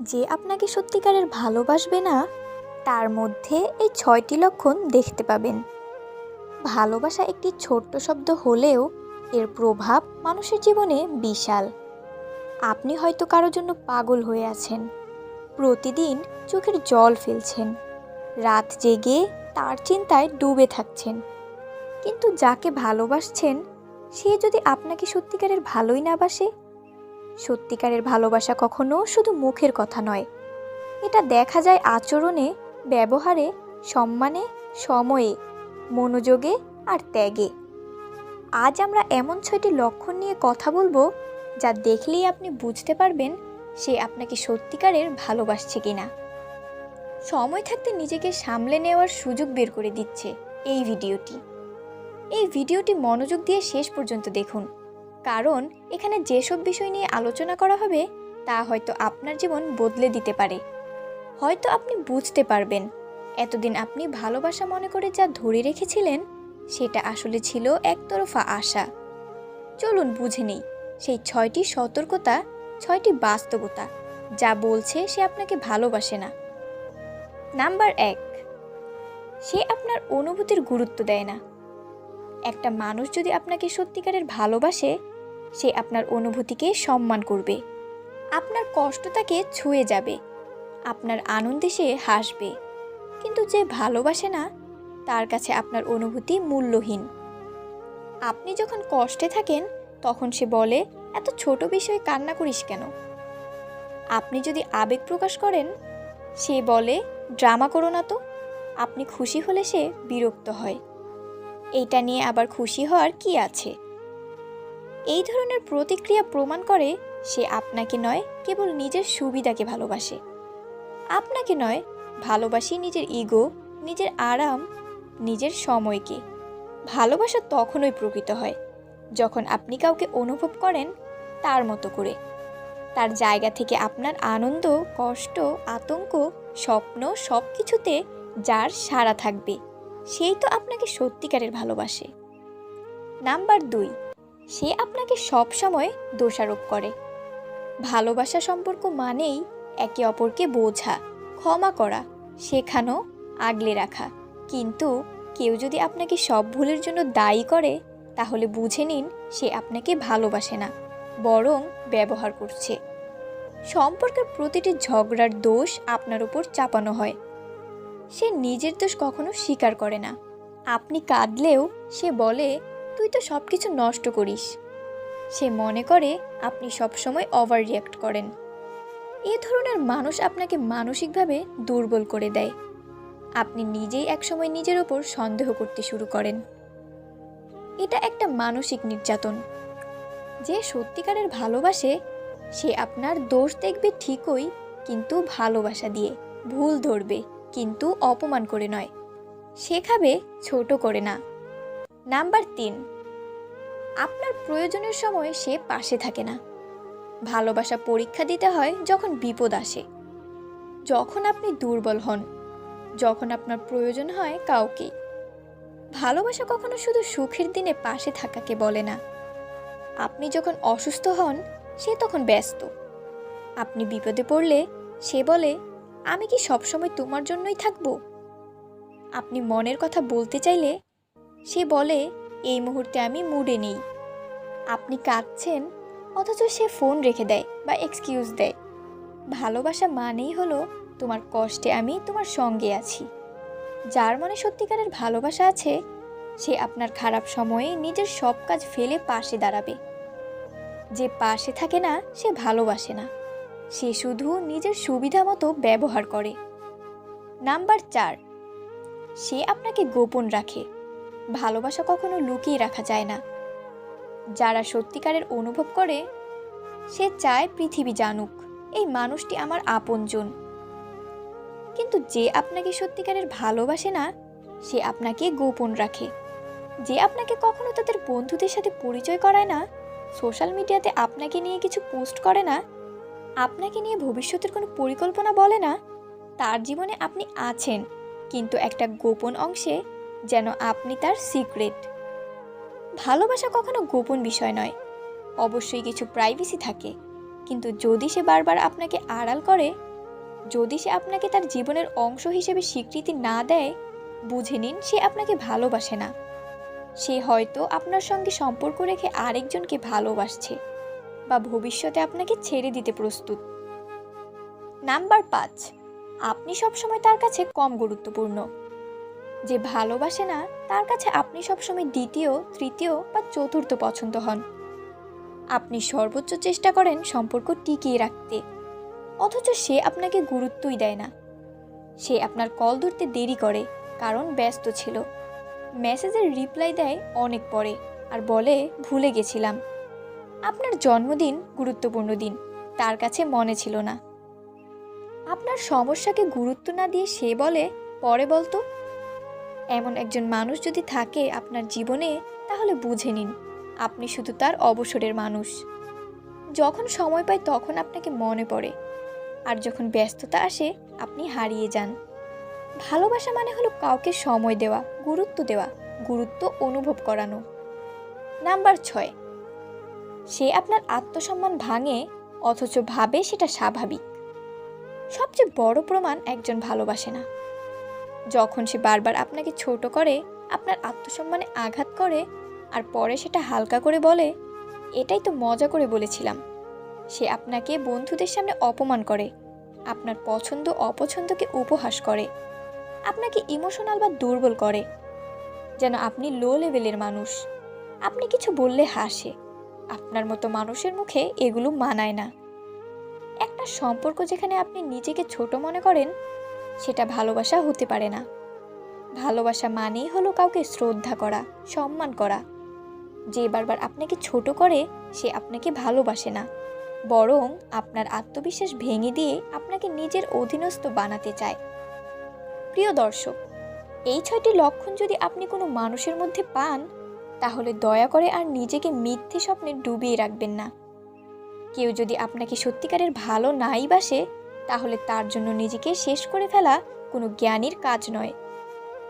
যে আপনাকে সত্যিকারের ভালোবাসবে না তার মধ্যে এই ৬টি লক্ষণ দেখতে পাবেন। ভালোবাসা একটি ছোট্ট শব্দ হলেও এর প্রভাব মানুষের জীবনে বিশাল। আপনি হয়তো কারোর জন্য পাগল হয়ে আছেন, প্রতিদিন চোখের জল ফেলছেন, রাত জেগে তার চিন্তায় ডুবে থাকছেন। কিন্তু যাকে ভালোবাসছেন সে যদি আপনাকে সত্যিকারের ভালোই না বাসে? সত্যিকারের ভালোবাসা কখনো শুধু মুখের কথা নয়, এটা দেখা যায় আচরণে, ব্যবহারে, সম্মানে, সময়ে, মনোযোগে আর ত্যাগে। আজ আমরা এমন ৬টি লক্ষণ নিয়ে কথা বলবো যা দেখলেই আপনি বুঝতে পারবেন সে আপনাকে সত্যিকারের ভালোবাসছে কিনা। সময় থাকতে নিজেকে সামলে নেওয়ার সুযোগ বের করে দিচ্ছে এই ভিডিওটি মনোযোগ দিয়ে শেষ পর্যন্ত দেখুন, কারণ এখানে যেসব বিষয় নিয়ে আলোচনা করা হবে তা হয়তো আপনার জীবন বদলে দিতে পারে। হয়তো আপনি বুঝতে পারবেন এতদিন আপনি ভালোবাসা মনে করে যা ধরে রেখেছিলেন সেটা আসলে ছিল একতরফা আশা। চলুন বুঝে নেই সেই ৬টি সতর্কতা, ৬টি বাস্তবতা যা বলছে সে আপনাকে ভালোবাসে না। নাম্বার ১, সে আপনার অনুভূতির গুরুত্ব দেয় না। একটা মানুষ যদি আপনাকে সত্যিকারের ভালোবাসে সে আপনার অনুভূতিকে সম্মান করবে, আপনার কষ্ট তাকে ছুঁয়ে যাবে, আপনার আনন্দে সে হাসবে। কিন্তু যে ভালোবাসে না তার কাছে আপনার অনুভূতি মূল্যহীন। আপনি যখন কষ্টে থাকেন তখন সে বলে, এত ছোট বিষয়ে কান্না করিস কেন? আপনি যদি আবেগ প্রকাশ করেন সে বলে, ড্রামা করো না তো। আপনি খুশি হলে সে বিরক্ত হয়, এইটা নিয়ে আবার খুশি হওয়ার কি আছে? এই ধরনের প্রতিক্রিয়া প্রমাণ করে সে আপনাকে নয়, কেবল নিজের সুবিধাকে ভালোবাসে। আপনাকে নয়, ভালোবাসি নিজের ইগো, নিজের আরাম, নিজের সময়কে। ভালোবাসা তখনই প্রকৃত হয় যখন আপনি কাউকে অনুভব করেন তার মতো করে, তার জায়গা থেকে। আপনার আনন্দ, কষ্ট, আতঙ্ক, স্বপ্ন সব কিছুতে যার সাড়া থাকবে সেই তো আপনাকে সত্যিকারের ভালোবাসে। নাম্বার ২, সে আপনাকে সব সময় দোষারোপ করে। ভালোবাসা সম্পর্ক মানেই একে অপরকে বোঝা, ক্ষমা করা, শেখানো, আগলে রাখা। কিন্তু কেউ যদি আপনাকে সব ভুলের জন্য দায়ী করে তাহলে বুঝে নিন সে আপনাকে ভালোবাসে না, বরং ব্যবহার করছে। সম্পর্কের প্রতিটি ঝগড়ার দোষ আপনার উপর চাপানো হয়। সে নিজের দোষ কখনো স্বীকার করে না। আপনি কাঁদলেও সে বলে, তুই তো সব কিছু নষ্ট করিস। সে মনে করে আপনি সবসময় ওভার রিঅ্যাক্ট করেন। এ ধরনের মানুষ আপনাকে মানসিকভাবে দুর্বল করে দেয়। আপনি নিজেই একসময় নিজের ওপর সন্দেহ করতে শুরু করেন। এটা একটা মানসিক নির্যাতন। যে সত্যিকারের ভালোবাসে সে আপনার দোষ দেখবে ঠিকই, কিন্তু ভালোবাসা দিয়ে। ভুল ধরবে, কিন্তু অপমান করে নয়। শেখাবে, ছোট করে না। নাম্বার ৩, আপনার প্রয়োজনের সময় সে পাশে থাকে না। ভালোবাসা পরীক্ষা দিতে হয় যখন বিপদ আসে, যখন আপনি দুর্বল হন, যখন আপনার প্রয়োজন হয় কাউকে। ভালোবাসা কখনো শুধু সুখের দিনে পাশে থাকাকে বলে না। আপনি যখন অসুস্থ হন সে তখন ব্যস্ত। আপনি বিপদে পড়লে সে বলে, আমি কি সবসময় তোমার জন্যই থাকবো? আপনি মনের কথা বলতে চাইলে সে বলে, এই মুহূর্তে আমি মুডে নেই। আপনি কাঁদছেন অথচ সে ফোন রেখে দেয় বা এক্সকিউজ দেয়। ভালোবাসা মানেই হলো, তোমার কষ্টে আমি তোমার সঙ্গে আছি। যার মনে সত্যিকারের ভালোবাসা আছে সে আপনার খারাপ সময়ে নিজের সব কাজ ফেলে পাশে দাঁড়াবে। যে পাশে থাকে না সে ভালোবাসে না, সে শুধু নিজের সুবিধা মতো ব্যবহার করে। নাম্বার ৪, সে আপনাকে গোপন রাখে। ভালোবাসা কখনো লুকিয়ে রাখা যায় না। যারা সত্যিকারের অনুভব করে সে চায় পৃথিবী জানুক এই মানুষটি আমার আপনজন। কিন্তু যে আপনাকে সত্যিকারের ভালোবাসে না সে আপনাকে গোপন রাখে। যে আপনাকে কখনো তাদের বন্ধুদের সাথে পরিচয় করায় না, সোশ্যাল মিডিয়াতে আপনাকে নিয়ে কিছু পোস্ট করে না, আপনাকে নিয়ে ভবিষ্যতের কোনো পরিকল্পনা বলে না, তার জীবনে আপনি আছেন, কিন্তু একটা গোপন অংশে, যেন আপনি তার সিক্রেট। ভালোবাসা কখনো গোপন বিষয় নয়। অবশ্যই কিছু প্রাইভেসি থাকে, কিন্তু যদি সে বারবার আপনাকে আড়াল করে যদি সে আপনাকে তার জীবনের অংশ হিসেবে স্বীকৃতি না দেয়, বুঝে নিন সে আপনাকে ভালোবাসে না। সে হয়তো আপনার সঙ্গে সম্পর্ক রেখে আরেকজনকে ভালোবাসছে বা ভবিষ্যতে আপনাকে ছেড়ে দিতে প্রস্তুত। নাম্বার 5, আপনি সবসময় তার কাছে কম গুরুত্বপূর্ণ। যে ভালোবাসে না তার কাছে আপনি সবসময় দ্বিতীয়, তৃতীয় বা চতুর্থ পছন্দ হন। আপনি সর্বোচ্চ চেষ্টা করেন সম্পর্ক টিকিয়ে রাখতে, অথচ সে আপনাকে গুরুত্বই দেয় না। সে আপনার কল ধরতে দেরি করে কারণ ব্যস্ত ছিল, মেসেজের রিপ্লাই দেয় অনেক পরে আর বলে ভুলে গেছিলাম। আপনার জন্মদিন, গুরুত্বপূর্ণ দিন, তার কাছে মনে ছিল না। আপনার সমস্যাকে গুরুত্ব না দিয়ে সে বলে পরে বলতো। এমন একজন মানুষ যদি থাকে আপনার জীবনে, তাহলে বুঝে নিন আপনি শুধু তার অবসরের মানুষ। যখন সময় পায় তখন আপনাকে মনে পড়ে, আর যখন ব্যস্ততা আসে আপনি হারিয়ে যান। ভালোবাসা মানে হলো কাউকে সময় দেওয়া, গুরুত্ব অনুভব করানো। নাম্বার 6, সে আপনার আত্মসম্মান ভাঙে অথচ ভাবে সেটা স্বাভাবিক। সবচেয়ে বড় প্রমাণ একজন ভালোবাসে না যখন সে বারবার আপনাকে ছোট করে, আপনার আত্মসম্মানে আঘাত করে, আর পরে সেটা হালকা করে বলে এটাই তো মজা করে বলেছিলাম। সে আপনাকে বন্ধুদের সামনে অপমান করে, আপনার পছন্দ অপছন্দকে উপহাস করে, আপনাকে ইমোশনাল বা দুর্বল করে, যেন আপনি লো লেভেলের মানুষ। আপনি কিছু বললে হাসে। আপনার মতো মানুষের মুখে এগুলো মানায় না। একটা সম্পর্ক যেখানে আপনি নিজেকে ছোট মনে করেন, সেটা ভালোবাসা হতে পারে না। ভালোবাসা মানেই হলো কাউকে শ্রদ্ধা করা, সম্মান করা। যে বারবার আপনাকে ছোট করে সে আপনাকে ভালোবাসে না, বরং আপনার আত্মবিশ্বাস ভেঙে দিয়ে আপনাকে নিজের অধীনস্থ বানাতে চায়। প্রিয় দর্শক, এই 6টি লক্ষণ যদি আপনি কোনো মানুষের মধ্যে পান, তাহলে দয়া করে আর নিজেকে মিথ্যে স্বপ্নে ডুবিয়ে রাখবেন না। কেউ যদি আপনাকে সত্যিকারের ভালো নাই বাসে, তাহলে তার জন্য নিজেকে শেষ করে ফেলা কোনো জ্ঞানীর কাজ নয়।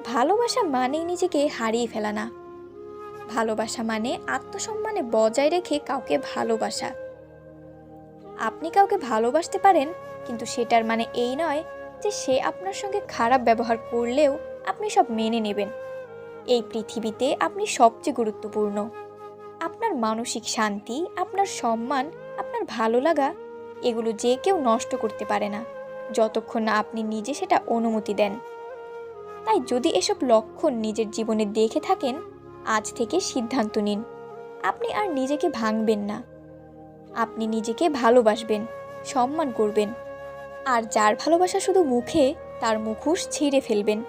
ভালোবাসা মানেই নিজেকে হারিয়ে ফেলা না। ভালোবাসা মানে আত্মসম্মানে বজায় রেখে কাউকে ভালোবাসা। আপনি কাউকে ভালোবাসতে পারেন, কিন্তু সেটার মানে এই নয় যে সে আপনার সঙ্গে খারাপ ব্যবহার করলেও আপনি সব মেনে নেবেন। এই পৃথিবীতে আপনি সবচেয়ে গুরুত্বপূর্ণ। আপনার মানসিক শান্তি, আপনার সম্মান, আপনার ভালো লাগা, এগুলো যে কেউ নষ্ট করতে পারে না, যতক্ষণ না আপনি নিজে সেটা অনুমতি দেন। তাই যদি এসব লক্ষণ নিজের জীবনে দেখে থাকেন, আজ থেকে সিদ্ধান্ত নিন আপনি আর নিজেকে ভাঙবেন না। আপনি নিজেকে ভালোবাসবেন, সম্মান করবেন, আর যার ভালোবাসা শুধু মুখে, তার মুখোশ ছিঁড়ে ফেলবেন।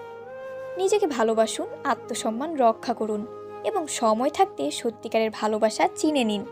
নিজেকে ভালোবাসুন, আত্মসম্মান রক্ষা করুন এবং সময় থাকতে সত্যিকারের ভালোবাসা চিনে নিন।